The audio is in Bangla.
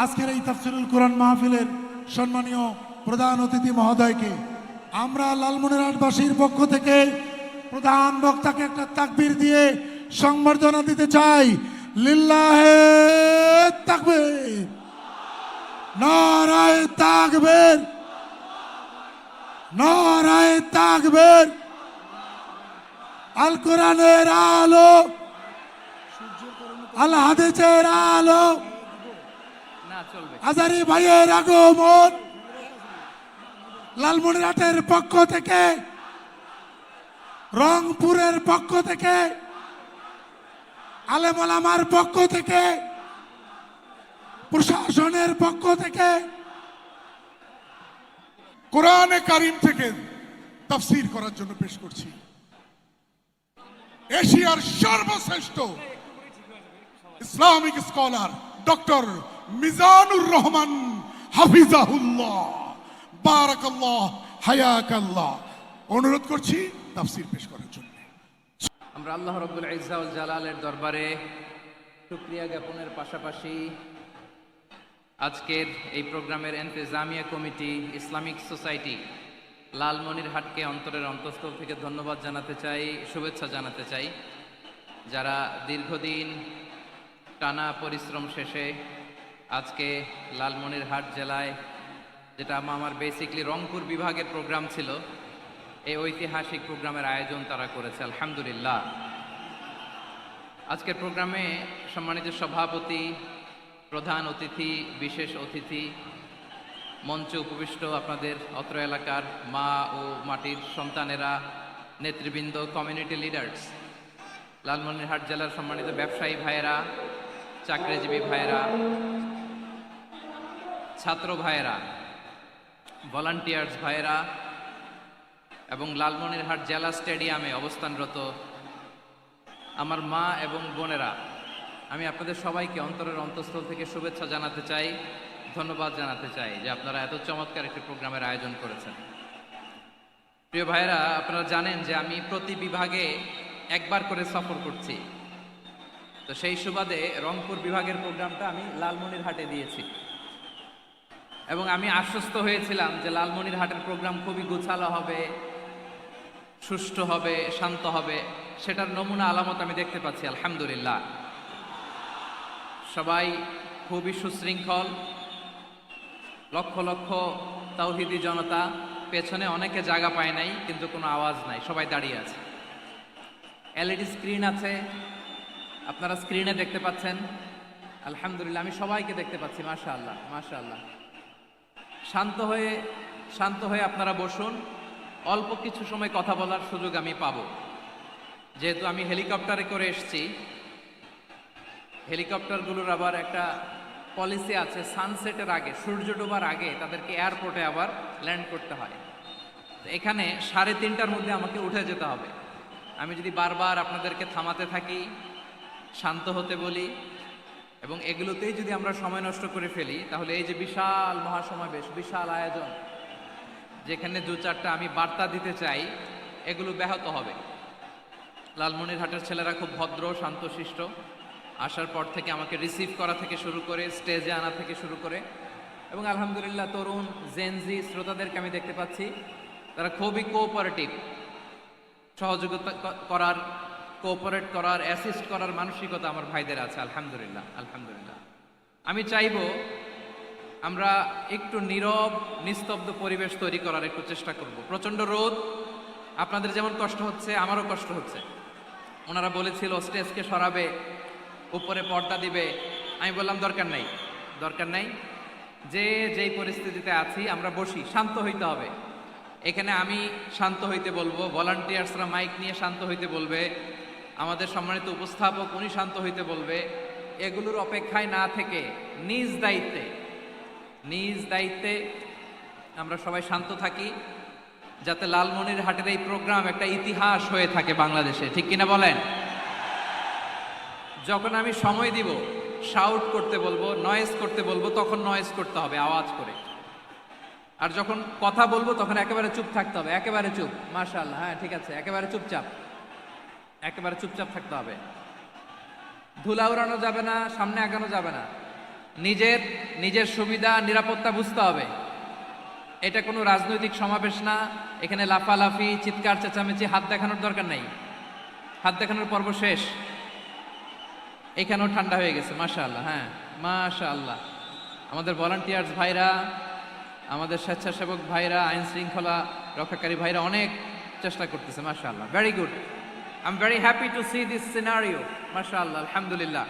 আজকের এই তাফসিরুল কোরআন মাহফিলের সম্মানীয় প্রধান অতিথি মহোদয়কে আমরা লালমনিরহাটবাসীর পক্ষ থেকে প্রধান বক্তাকে একটা তাকবীর দিয়ে সংবর্ধনা দিতে চাই। লিল্লাহে তাকবীর, নারায়ে তাকবীর, নারায়ে তাকবীর। আল কোরআনের আলো, আল হাদিসের আলো, আজারি ভাইয়ের আগমন লালমনিরহাটের পক্ষ থেকে, রংপুরের পক্ষ থেকে, আলেম ওলামার পক্ষ থেকে, প্রশাসনের পক্ষ থেকে, কোরআনে কারিম থেকে তাফসীর করার জন্য পেশ করছি এশিয়ার সর্বশ্রেষ্ঠ Islamic scholar doctor Mizanur Rahman হাফিজাহুল্লাহ, বারাকাল্লাহ, হায়াকাল্লাহ। অনুরোধ করছি তাফসীর পেশ করার জন্য। আমরা আল্লাহ রাব্বুল ইজ্জা ওয়াল জালালের দরবারে শুকরিয়া জ্ঞাপনের পাশাপাশি আজকের এই প্রোগ্রামের ইন্তেজামিয়া কমিটি, ইসলামিক সোসাইটি লালমনিরহাটকে অন্তরের অন্তঃস্থল থেকে ধন্যবাদ জানাতে চাই, শুভেচ্ছা জানাতে চাই। যারা দীর্ঘদিন টানা পরিশ্রম শেষে আজকে লালমনিরহাট জেলায়, যেটা আমার বেসিকলি রংপুর বিভাগের প্রোগ্রাম ছিল, এই ঐতিহাসিক প্রোগ্রামের আয়োজন তারা করেছে, আলহামদুলিল্লাহ। আজকের প্রোগ্রামে সম্মানিত সভাপতি, প্রধান অতিথি, বিশেষ অতিথি, মঞ্চে উপবিষ্ট আপনাদের অত্র এলাকার মা ও মাটির সন্তানেরা, নেতৃবৃন্দ, কমিউনিটি লিডার্স, লালমনিরহাট জেলার সম্মানিত ব্যবসায়ী ভাইয়েরা, চাকরিজীবী ভাইয়েরা, ছাত্র ভাইয়েরা, ভলান্টিয়ার্স ভাইয়েরা এবং লালমনিরহাট জেলা স্টেডিয়ামে অবস্থানরত আমার মা এবং বোনেরা, আমি আপনাদের সবাইকে অন্তরের অন্তঃস্থল থেকে শুভেচ্ছা জানাতে চাই, ধন্যবাদ জানাতে চাই যে আপনারা এত চমৎকার একটি প্রোগ্রামের আয়োজন করেছেন। প্রিয় ভাইয়েরা, আপনারা জানেন যে আমি প্রতি বিভাগে একবার করে সফর করছি। তো সেই সুবাদে রংপুর বিভাগের প্রোগ্রামটা আমি লালমনিরহাটে দিয়েছি এবং আমি আশ্বস্ত হয়েছিলাম যে লালমনিরহাটের প্রোগ্রাম খুবই গুছালো হবে, সুষ্ঠু হবে, শান্ত হবে। সেটার নমুনা আলামত আমি দেখতে পাচ্ছি, আলহামদুলিল্লাহ। সবাই খুবই সুশৃঙ্খল, লক্ষ লক্ষ তাওহীদি জনতা, পেছনে অনেকে জায়গা পায় নাই কিন্তু কোনো আওয়াজ নাই, সবাই দাঁড়িয়ে আছে। এলইডি স্ক্রিন আছে, আপনারা স্ক্রিনে দেখতে পাচ্ছেন, আলহামদুলিল্লাহ। আমি সবাইকে দেখতে পাচ্ছি, মাশাআল্লাহ, মাশাআল্লাহ। শান্ত হয়ে আপনারা বসুন, অল্প কিছু সময় কথা বলার সুযোগ আমি পাবো। যেহেতু আমি হেলিকপ্টারে করে এসেছি, হেলিকপ্টারগুলোর আবার একটা পলিসি আছে, সানসেটের আগে, সূর্য ডোবার আগে তাদেরকে এয়ারপোর্টে আবার ল্যান্ড করতে হয়। এখানে 3:30টার মধ্যে আমাকে উঠে যেতে হবে। আমি যদি বারবার আপনাদেরকে থামাতে থাকি, শান্ত হতে বলি এবং এগুলোতেই যদি আমরা সময় নষ্ট করে ফেলি, তাহলে এই যে বিশাল মহাসমাবেশ, বিশাল আয়োজন, যেখানে 2-4টা আমি বার্তা দিতে চাই, এগুলো ব্যাহত হবে। লালমনিরহাটের ছেলেরা খুব ভদ্র, শান্তশিষ্ট। আসার পর থেকে আমাকে রিসিভ করা থেকে শুরু করে, স্টেজে আনা থেকে শুরু করে, এবং আলহামদুলিল্লাহ তরুণ জেনজি শ্রোতাদেরকে আমি দেখতে পাচ্ছি, তারা খুবই কোঅপারেটিভ, সহযোগিতা করার, কোঅপারেট করার, অ্যাসিস্ট করার মানসিকতা আমার ভাইদের আছে, আলহামদুলিল্লাহ, আলহামদুলিল্লাহ। আমি চাইবো আমরা একটু নীরব, নিস্তব্ধ পরিবেশ তৈরি করার একটু চেষ্টা করব। প্রচণ্ড রোদ, আপনাদের যেমন কষ্ট হচ্ছে আমারও কষ্ট হচ্ছে। ওনারা বলেছিল স্টেজকে সরাবে, উপরে পর্দা দিবে। আমি বললাম দরকার নাই, দরকার নাই। যেই পরিস্থিতিতে আছি আমরা বসি, শান্ত হইতে হবে। এখানে আমি শান্ত হইতে বলবো, ভলান্টিয়ার্সরা মাইক নিয়ে শান্ত হইতে বলবে, আমাদের সম্মানিত উপস্থাপক উনি শান্ত হইতে বলবে। এগুলোর অপেক্ষায় না থেকে নিজ দায়িত্বে আমরা সবাই শান্ত থাকি, যাতে লালমনিরহাটের এই প্রোগ্রাম একটা ইতিহাস হয়ে থাকে বাংলাদেশে, ঠিক কিনা বলেন? যখন আমি সময় দিব, শাউট করতে বলবো, নয়েজ করতে বলবো, তখন নয়েজ করতে হবে আওয়াজ করে। আর যখন কথা বলবো তখন একেবারে চুপ থাকতে হবে, একেবারে চুপ। মাশাআল্লাহ, হ্যাঁ ঠিক আছে, একেবারে চুপচাপ, একেবারে চুপচাপ থাকতে হবে। ধুলা উড়ানো যাবে না, সামনে আগানো যাবে না। নিজের নিজের সুবিধা নিরাপত্তা বুঝতে হবে। এটা কোনো রাজনৈতিক সমাবেশ না, এখানে লাফালাফি চিৎকার চেঁচামেচি হাত দেখানোর দরকার নেই। হাত দেখানোর পর্ব শেষ। এখানেও ঠান্ডা হয়ে গেছে মাশাআল্লাহ। হ্যাঁ মাশাআল্লাহ, আমাদের ভলান্টিয়ার্স ভাইরা, আমাদের স্বেচ্ছাসেবক ভাইরা, আইন শৃঙ্খলা রক্ষাকারী ভাইরা অনেক চেষ্টা করতেছে মাশাআল্লাহ। Very good, I am very happy to C this scenario মাশাআল্লাহ, আলহামদুলিল্লাহ।